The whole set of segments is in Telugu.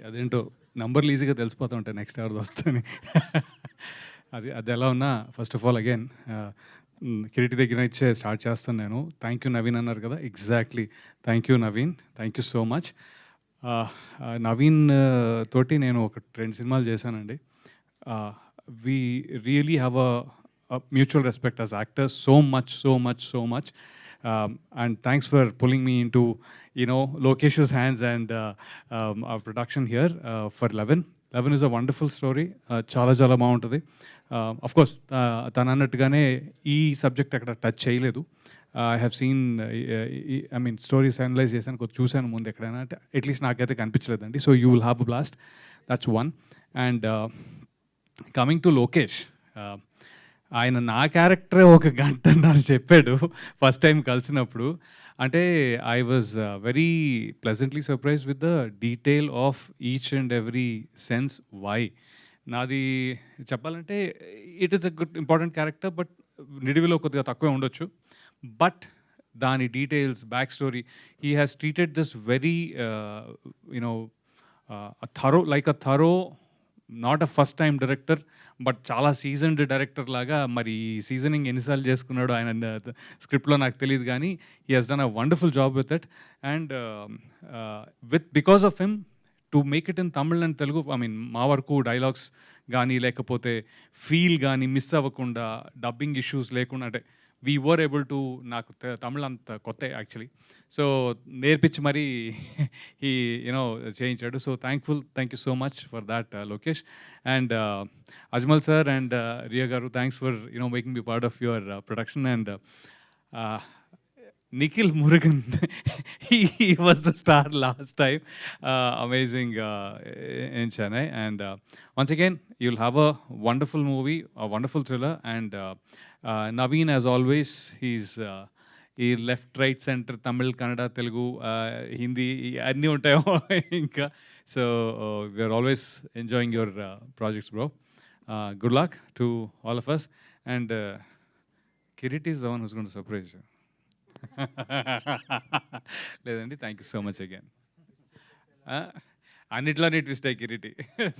అదేంటో నంబర్లు ఈజీగా తెలిసిపోతూ ఉంటాయి నెక్స్ట్ ఎవరిది వస్తదని. అది అది ఎలా ఉన్నా first of all again Kireeti దగ్గర నుంచే స్టార్ట్ చేస్తాను నేను. థ్యాంక్ యూ నవీన్ అన్నారు కదా! Exactly. Thank you Naveen. Thank you so much. Naveen తోటి నేను ఒక 2 సినిమాలు చేశానండి. We really have mutual respect as actors so much, so much, so much. And thanks for pulling me into, you know, Lokesh's hands and our production here for 11. 11 is a wonderful story. చాలా చాలా బాగుంటుంది. అఫ్ కోర్స్ తను అన్నట్టుగానే ఈ సబ్జెక్ట్ అక్కడ టచ్ చేయలేదు. I have seen I mean stories analyse చేశాను, కొంచెం చూశాను ముందు ఎక్కడైనా అంటే అట్లీస్ట్ నాకైతే కనిపించలేదండి. So you will have a blast. That's one. And coming to Lokesh, ఆయన నా క్యారెక్టరే ఒక గంటన్నర చెప్పాడు ఫస్ట్ టైం కలిసినప్పుడు. అంటే I was very pleasantly surprised with the detail of each and every sense why. నాది చెప్పాలంటే it is a good important character, but నిడివిలో కొద్దిగా తక్కువే ఉండొచ్చు. బట్ దాని details, back story, he has treated this very you know thorough, not a first time director, but చాలా సీజన్డ్ డైరెక్టర్ లాగా. మరి సీజనింగ్ ఎన్నిసార్లు చేసుకున్నాడో ఆయన స్క్రిప్ట్లో నాకు తెలియదు, కానీ he has done a wonderful job with it. And because of him to make it in Tamil and Telugu, I mean మా వరకు డైలాగ్స్ కానీ లేకపోతే ఫీల్ కానీ మిస్ అవ్వకుండా, డబ్బింగ్ ఇష్యూస్ లేకుండా, అంటే వీ వర్ ఏబుల్ టు, నాకు తమిళ్ అంత కొత్త యాక్చువల్లీ, సో నేర్పించి మరీ ఈ యూనో చేయించాడు. So thank you so much for that Lokesh. And Ajmal sir and Riya గారు, thanks for you know making be part of your production. And Nikhil Murugan, he was the star last time. Amazing in Chennai. And once again, you'll have a wonderful movie, a wonderful thriller. And Naveen, as always, he left, right, center, Tamil, Kannada, Telugu, Hindi, అన్నీ ఉంటాయేమో ఇంకా. So we are always enjoying your projects, bro. Good luck to all of us. And Kirit is the one who's going to surprise you. లేదండి, thank you so much again. అన్నిట్లోనే ట్విస్ట్ అయ్యి కిరీటి,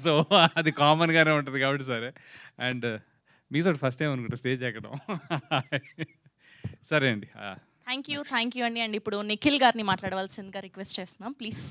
సో అది కామన్గానే ఉంటుంది కాబట్టి సరే. అండ్ మీ సార్ ఫస్ట్ టైం అనుకుంటా స్టేజ్ ఎక్కడం. సరే అండి. థ్యాంక్ యూ అండి. అండ్ ఇప్పుడు నిఖిల్ గారిని మాట్లాడవలసిందిగా రిక్వెస్ట్ చేస్తున్నాం, ప్లీజ్.